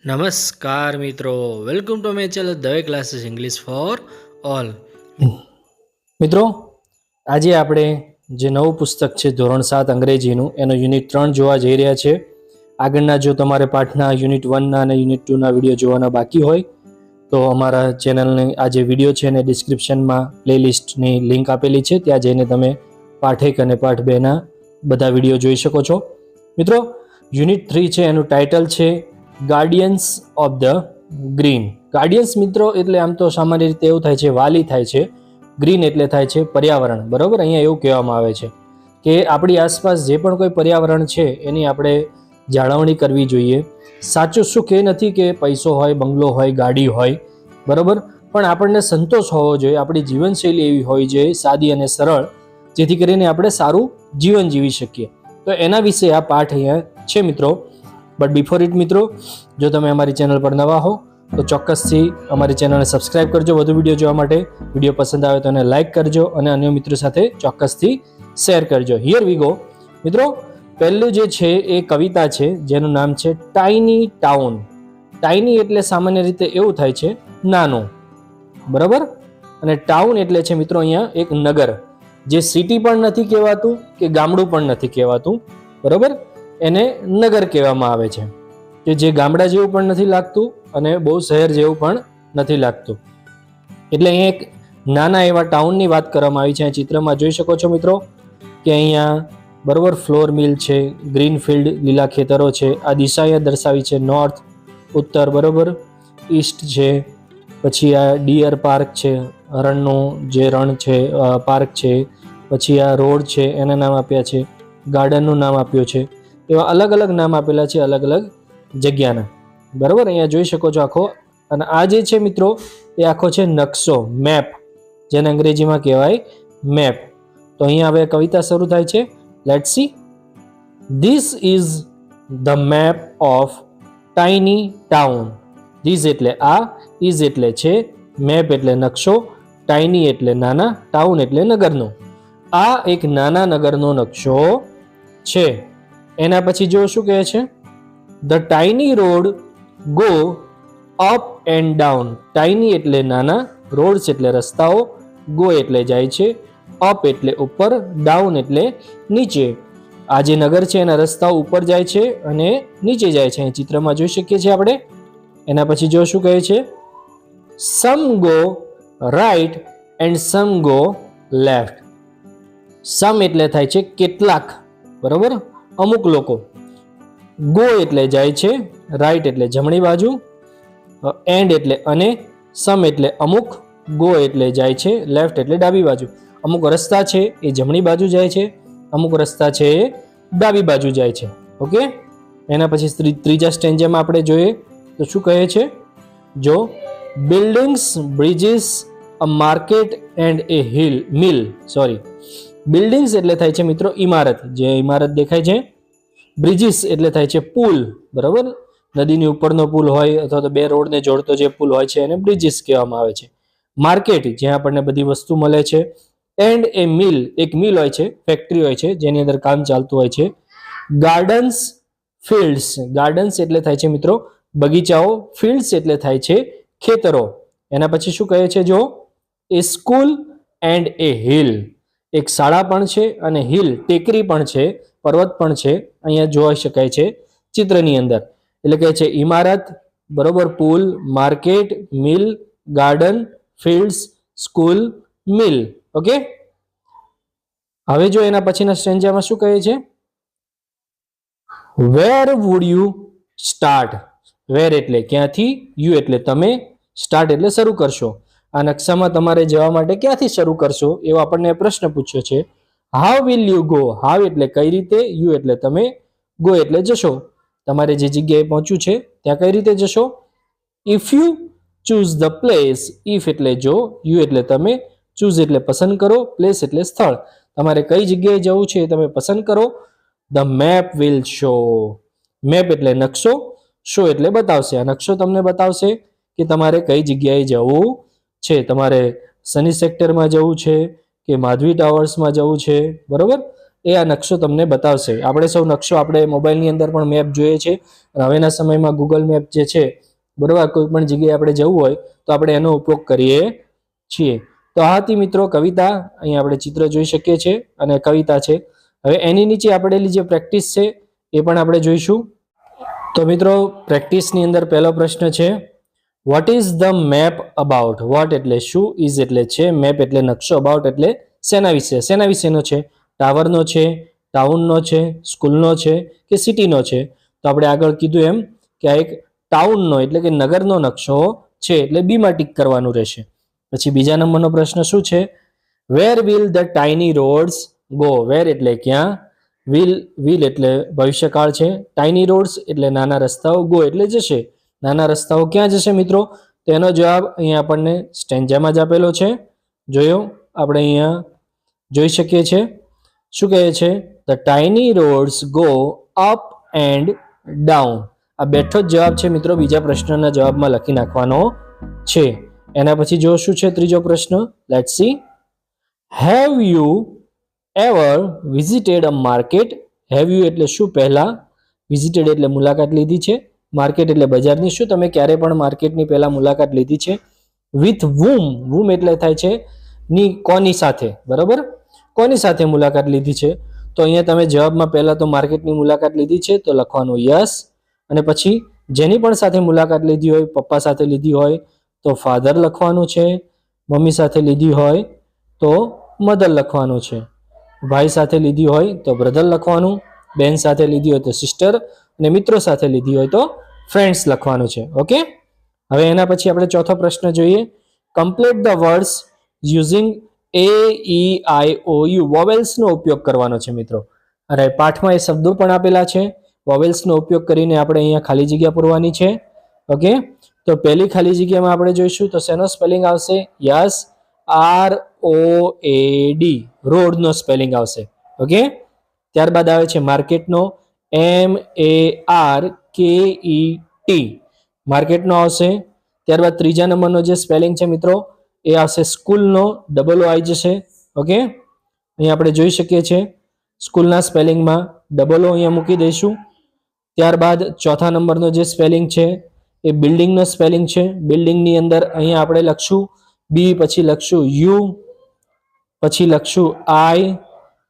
નમસ્કાર મિત્રો, welcome to my channel Dave classes English for all. મિત્રો, આજે આપણે જે નવું પુસ્તક છે ધોરણ 7 અંગ્રેજીનું એનો યુનિટ 3 જોવા જઈ રહ્યા છે. આગળના જો તમારે પાઠના યુનિટ 1ના અને યુનિટ 2ના વિડીયો જોવાના બાકી હોય તો અમારા ચેનલની આ જે વિડીયો છે એને ડિસ્ક્રિપ્શનમાં પ્લેલિસ્ટની લિંક આપેલી છે, ત્યાં જઈને તમે પાઠ 1 અને પાઠ 2ના બધા વિડીયો જોઈ શકો છો. મિત્રો, યુનિટ 3 છે એનું ટાઇટલ છે guardians of the green. Guardians મિત્રો એટલે આમ તો સામાન્ય રીતે એવું થાય છે વાલી થાય છે, ગ્રીન એટલે થાય છે પર્યાવરણ. બરોબર, અહીંયા એવું કહેવામાં આવે છે કે આપણી આસપાસ જે પણ કોઈ પર્યાવરણ છે એની આપણે જાળવણી કરવી જોઈએ. સાચું સુખ એ નથી કે પૈસો હોય, બંગલો હોય, ગાડી હોય, બરોબર, પણ આપણને સંતોષ હોવો જોઈએ. આપણી જીવનશૈલી એવી હોવી જોઈએ સાદી અને સરળ, જેથી કરીને આપણે સારું જીવન જીવી શકીએ. તો એના વિશે આ પાઠ અહીંયા છે મિત્રો. બટ બિફોર ઇટ મિત્રો, જો તમે અમારી ચેનલ પર નવા હો તો ચોક્કસથી અમારી ચેનલને સબસ્ક્રાઇબ કરજો વધુ વિડીયો જોવા માટે. વિડીયો પસંદ આવે તો એને લાઇક કરજો અને અન્ય મિત્રો સાથે ચોક્કસથી શેર કરજો. Here we go. મિત્રો, પહેલું જે છે એ કવિતા છે જેનું નામ છે ટાઇની ટાઉન. ટાઇની એટલે સામાન્ય રીતે એવું થાય છે નાનું, બરાબર, અને ટાઉન એટલે છે મિત્રો અહીંયા એક નગર, જે સિટી પણ નથી કહેવાતું કે ગામડું પણ નથી કહેવાતું, બરાબર, એને નગર કહેવામાં આવે છે, કે જે ગામડા જેવું પણ નથી લાગતું અને બહુ શહેર જેવું પણ નથી લાગતું. એટલે અહીંયા એક નાના એવા ટાઉનની વાત કરવામાં આવી છે. આ ચિત્રમાં જોઈ શકો છો મિત્રો કે અહીંયા બરોબર ફ્લોર મિલ છે, ગ્રીન ફિલ્ડ લીલા ખેતરો છે. આ દિશા અહીંયા દર્શાવી છે નોર્થ, ઉત્તર, બરોબર, ઈસ્ટ છે. પછી આ ડિયર પાર્ક છે, હરણનું જે રણ છે પાર્ક છે. પછી આ રોડ છે એના નામ આપ્યા છે, ગાર્ડનનું નામ આપ્યું છે. એવા અલગ અલગ નામ આપેલા છે અલગ અલગ જગ્યાના, બરાબર, અહીંયા જોઈ શકો છો આખો. અને આ જે છે મિત્રો એ આખો છે નકશો, મેપ, જેને અંગ્રેજીમાં કહેવાય મેપ. તો અહીંયા હવે કવિતા શરૂ થાય છે. Let's see. This is the map of tiny town. This એટલે આ, ઇઝ એટલે છે, મેપ એટલે નકશો, ટાઇની એટલે નાના, ટાઉન એટલે નગરનો. આ એક નાના નગરનો નકશો છે. એના પછી જો શું કહે છે, the tiny road go up and down. Tiny એટલે નાના, રોડ્સ એટલે રસ્તાઓ, ગો એટલે જાય છે, અપ એટલે ઉપર, ડાઉન એટલે નીચે. આ જે નગર છે એના રસ્તાઓ ઉપર જાય છે અને નીચે જાય છે. ચિત્રમાં જોઈ શકીએ છીએ આપણે. એના પછી જો શું કહે છે, some go right and some go left. Some એટલે થાય છે કેટલાક, બરોબર, અમુક લોકો. ગો એટલે જાય છે, રાઈટ એટલે જમણી બાજુ, એન્ડ એટલે અને, સમ એટલે અમુક, ગો એટલે જાય છે, લેફ્ટ એટલે ડાબી બાજુ. અમુક રસ્તા છે એ જમણી બાજુ જાય છે, અમુક રસ્તા છે એ ડાબી બાજુ જાય છે. ઓકે. એના પછી ત્રીજા સ્ટેન્જામાં આપણે જોઈએ તો શું કહે છે, જો buildings, bridges, a market and a mill. Sorry, buildings એટલે થાય છે મિત્રો ઇમારત, જે ઇમારત દેખાય છે. બ્રિજીસ એટલે થાય છે પુલ, બરાબર, નદીની ઉપરનો પુલ હોય અથવા તો બે રોડને જોડતો જે પુલ હોય છે એને બ્રિજીસ કહેવામાં આવે છે. માર્કેટ, જ્યાં આપણને બધી વસ્તુ મળે છે. એન્ડ એ મિલ, એક મિલ હોય છે, ફેક્ટરી હોય છે જેની અંદર કામ ચાલતું હોય છે. Gardens, fields. ગાર્ડન્સ એટલે થાય છે મિત્રો બગીચાઓ, ફિલ્ડ્સ એટલે થાય છે ખેતરો. એના પછી શું કહે છે, જો એ સ્કૂલ એન્ડ એ હિલ. એક શાળા પણ છે અને હિલ ટેકરી પણ છે, પર્વત પણ છે, અહીંયા જોઈ શકાય છે ચિત્રની અંદર. એટલે કે છે ઇમારત, બરોબર, પુલ, માર્કેટ, મિલ, ગાર્ડન, ફિલ્ડ્સ, સ્કૂલ, મિલ. ઓકે. હવે જો એના પછીના સ્ટેન્જામાં શું કહે છે, વેર વુડ યુ સ્ટાર્ટ. વેર એટલે ક્યાંથી, યુ એટલે તમે, સ્ટાર્ટ એટલે શરૂ કરશો. આ નકશામાં તમારે જવા માટે ક્યાંથી શરૂ કરશો એવો આપણને પ્રશ્ન પૂછ્યો છે. How will you go. How એટલે કઈ રીતે, યુ એટલે તમે, ગો એટલે જશો. તમારે જે જગ્યાએ પહોંચ્યું છે ત્યાં કઈ રીતે જશો. If you choose the place. If એટલે જો, યુ એટલે તમે, ચૂઝ એટલે પસંદ કરો, પ્લેસ એટલે સ્થળ. તમારે કઈ જગ્યાએ જવું છે તમે પસંદ કરો. The map will show. Map એટલે નકશો, શો એટલે બતાવશે. આ નકશો તમને બતાવશે કે તમારે કઈ જગ્યાએ જવું છે. તમારે સની સેક્ટરમાં જવું છે કે માધવી ટાવર્સમાં જવું છે, બરોબર, એ આ નકશો તમને બતાવશે. આપણે સૌ નકશો આપણે મોબાઈલની અંદર પણ મેપ જોઈએ છે. હવેના સમયમાં ગૂગલ મેપ જે છે, બરાબર, કોઈ પણ જગ્યાએ આપણે જવું હોય તો આપણે એનો ઉપયોગ કરીએ છીએ. તો આ હતી મિત્રો કવિતા. અહીંયા આપણે ચિત્ર જોઈ શકીએ છીએ અને કવિતા છે. હવે એની નીચે આપેલી જે પ્રેક્ટિસ છે એ પણ આપણે જોઈશું. તો મિત્રો પ્રેક્ટિસની અંદર પહેલો પ્રશ્ન છે, what is the map about? What એટલે શું, ઇઝ એટલે છે, મેપ એટલે નકશો, અબાઉટ એટલે શેના વિશેનો છે? ટાવરનો છે, ટાઉનનો છે, સ્કૂલનો છે કે સિટીનો છે? તો આપણે આગળ કીધું એમ કે આ એક ટાઉનનો એટલે કે નગરનો નકશો છે, એટલે બીમાં ટીક કરવાનું રહેશે. પછી બીજા નંબરનો પ્રશ્ન શું છે, where will the tiny roads go? Where એટલે ક્યાં, વિલ એટલે ભવિષ્યકાળ છે, ટાઇની રોડ્સ એટલે નાના રસ્તાઓ, ગો એટલે જશે. નાના રસ્તાઓ ક્યાં જશે મિત્રો? તો એનો જવાબ અહીંયા આપણને સ્ટેન્જામાં જ આપેલો છે. જોયો આપણે અહીંયા જોઈ શકીએ છીએ. શું કહે છે? The tiny roads go up and down. આ બેઠો જ જવાબ છે મિત્રો, બીજા પ્રશ્નના જવાબમાં લખી નાખવાનો છે. એના પછી જો શું છે ત્રીજો પ્રશ્ન, let's see. Have you ever visited a market? Have you એટલે શું પહેલા, વિઝિટેડ એટલે મુલાકાત લીધી છે, માર્કેટ એટલે બજારની. શું તમે ક્યારે પણ માર્કેટની પહેલા મુલાકાત લીધી છે? With whom? whom એટલે થાય છે ની, કોની સાથે, બરાબર, કોની સાથે મુલાકાત લીધી છે? તો અહીંયા તમે જવાબમાં પહેલા તો માર્કેટની મુલાકાત લીધી છે તો લખવાનું યસ, અને પછી જેની પણ સાથે મુલાકાત લીધી હોય, પપ્પા સાથે લીધી હોય તો ફાધર લખવાનું છે, મમ્મી સાથે લીધી હોય તો મધર લખવાનું છે, ભાઈ સાથે લીધી હોય તો બ્રધર લખવાનું, બેન સાથે લીધી હોય તો સિસ્ટર, અને મિત્રો સાથે લીધી હોય તો ફ્રેન્ડ્સ લખવાનું છે. ઓકે, હવે એના પછી આપણે ચોથો પ્રશ્ન જોઈએ. Complete the words using AEIOU. વોવેલ્સનો ઉપયોગ કરવાનો છે મિત્રો. અરે પાઠમાં એ શબ્દો પણ આપેલા છે. વોવેલ્સનો ઉપયોગ કરીને આપણે અહીંયા ખાલી જગ્યા પૂરવાની છે. ઓકે, તો પહેલી ખાલી જગ્યામાં આપણે જોઈશું તો શેનો સ્પેલિંગ આવશે? યસ, ROAD, રોડનો સ્પેલિંગ આવશે. ઓકે, ત્યારબાદ આવે છે માર્કેટનો, MARKET, માર્કેટનો આવશે. ત્યારબાદ ત્રીજા નંબરનો જે સ્પેલિંગ છે મિત્રો એ આવશે સ્કૂલનો, ડબલ ઓ આવી જશે. ઓકે, અહીંયા આપણે જોઈ શકીએ છીએ સ્કૂલના સ્પેલિંગમાં ડબલ ઓ અહીંયા મૂકી દઈશું. ત્યારબાદ ચોથા નંબરનો જે સ્પેલિંગ છે એ બિલ્ડિંગનો સ્પેલિંગ છે. બિલ્ડિંગની અંદર અહીંયા આપણે લખશું બી, પછી લખશું યુ, પછી લખશું આઈ,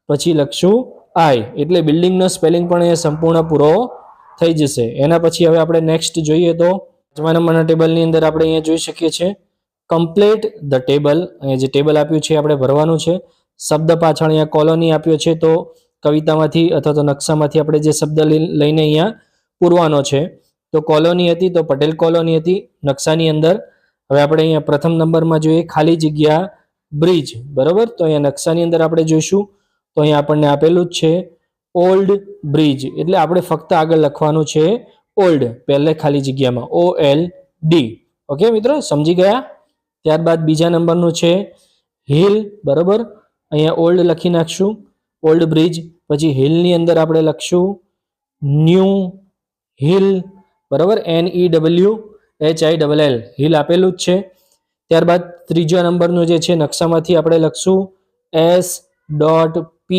પછી લખશું આઈ, એટલે બિલ્ડિંગનો સ્પેલિંગ પણ અહીંયા સંપૂર્ણ પૂરો થઈ જશે. એના પછી હવે આપણે નેક્સ્ટ જોઈએ તો 5મા નંબરના ટેબલની અંદર આપણે અહીંયા જોઈ શકીએ છીએ કમ્પ્લીટ ધ ટેબલ. અહીંયા જે ટેબલ આપ્યું છે આપણે ભરવાનું છે. શબ્દ પાછળ અહીંયા કોલોની આપ્યો છે, તો કવિતામાંથી અથવા તો નકશામાંથી આપણે જે શબ્દ લઈને અહીંયા પૂરવાનો છે. તો કોલોની હતી તો પટેલ કોલોની હતી નકશાની અંદર. હવે આપણે અહીંયા પ્રથમ નંબરમાં જોઈએ ખાલી જગ્યા બ્રિજ, બરોબર. તો અહીંયા નકશાની અંદર આપણે જોઈશું તો અહીંયા આપણને આપેલું જ છે ઓલ્ડ બ્રિજ, એટલે આપણે ફક્ત આગળ લખવાનું છે ઓલ્ડ, પહેલે ખાલી જગ્યામાં OLD. ઓકે મિત્રો, સમજી ગયા? ત્યારબાદ બીજા નંબરનું છે હિલ, બરોબર. અહીંયા ઓલ્ડ લખી નાખશું, ઓલ્ડ બ્રિજ. પછી હિલની અંદર આપણે લખશું ન્યૂ હિલ, બરોબર, NEWHILL, હિલ આપેલું જ છે. ત્યારબાદ ત્રીજા નંબરનું જે છે નકશામાંથી આપણે લખશું S.P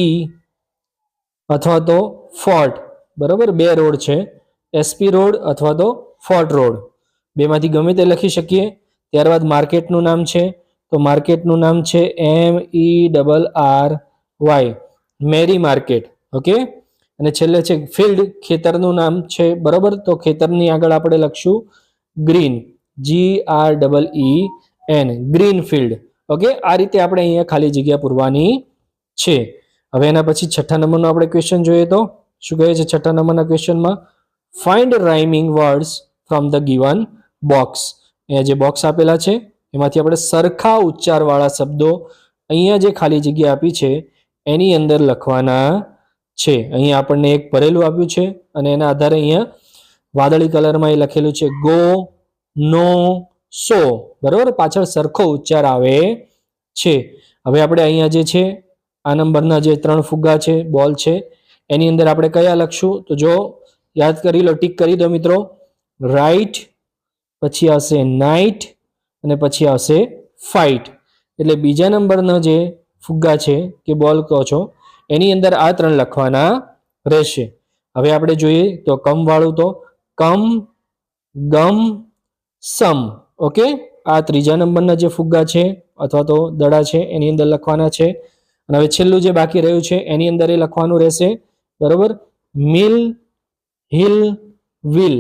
અથવા તો ફોર્ટ, બરોબર. બે રોડ છે, SP રોડ અથવા તો ફોર્ટ રોડ, બેમાંથી ગમે તે લખી શકીએ. ત્યારબાદ માર્કેટનું નામ છે તો માર્કેટનું નામ છે MERRY, મેરી માર્કેટ. ઓકે, અને છેલ્લે છે ફિલ્ડ, ખેતરનું નામ છે, બરોબર. તો ખેતરની આગળ આપણે લખશું green, GREEN, green field. Okay, આ રીતે આપણે અહીંયા ખાલી જગ્યા પૂરવાની છે. હવે એના પછી છઠ્ઠા નંબરનો આપણે ક્વેશ્ચન જોઈએ તો શું કહે છે છઠ્ઠા નંબરના ક્વેશ્ચનમાં? Find rhyming words from the given box. અહીંયા જે બોક્સ આપેલા છે એમાંથી આપણે સરખા ઉચ્ચારવાળા શબ્દો અહીંયા જે ખાલી જગ્યા આપી છે એની અંદર લખવાના છે. અહીંયા આપણને એક ભરેલું આપ્યું છે અને એના આધારે અહીંયા વાદળી કલરમાં એ લખેલું છે ગો, નો, સો, બરોબર. પાછળ સરખો ઉચ્ચાર આવે છે. હવે આપણે અહીંયા જે છે આ નંબરના જે 3 ફુગ્ગા છે, બોલ છે, એની અંદર આપણે કયા લખશું? તો જો યાદ કરી લો, ટીક કરી દો મિત્રો. રાઈટ, પછી આવશે નાઇટ અને પછી આવશે ફાઇટ. એટલે બીજા નંબરના જે ફુગ્ગા છે કે બોલ કહો છો એની અંદર આ 3 લખવાના રહેશે. હવે આપણે જોઈએ તો કમ વાળું તો કમ, ગમ, સમ. ઓકે, આ ત્રીજા નંબરના જે ફુગ્ગા છે અથવા તો દડા છે એની અંદર લખવાના છે. અને હવે છેલ્લું જે બાકી રહ્યું છે એની અંદર એ લખવાનું રહેશે. બરોબર, મિલ, હિલ, વિલ.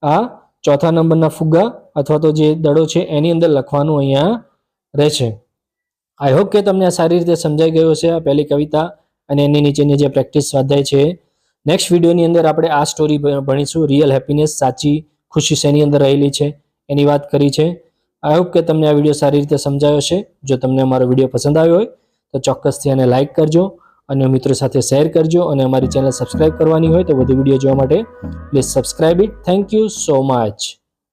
આ ચોથા નંબરના ફુગ્ગા અથવા તો જે દડો છે એની અંદર લખવાનું અહીંયા રહેશે. આઈ હોપ કે તમને આ સારી રીતે સમજાઈ ગયો છે આ પહેલી કવિતા અને એની નીચેની જે પ્રેક્ટિસ સ્વાધ્યાય છે. નેક્સ્ટ વિડીયોની અંદર આપણે આ સ્ટોરી ભણીશું, રિયલ હેપીનેસ, સાચી ખુશી શેની અંદર રહેલી છે એની વાત કરી છે. આઈ હોપ કે તમને આ વિડીયો સારી રીતે સમજાયો છે. જો તમને અમારો વિડીયો પસંદ આવ્યો હોય તો ચોક્કસથી આને લાઇક કરજો, અને મિત્રો સાથે શેર કરજો, અને અમારી ચેનલ સબસ્ક્રાઇબ કરવાની હોય તો વધુ વિડીયો જોવા માટે please subscribe it. Thank you so much.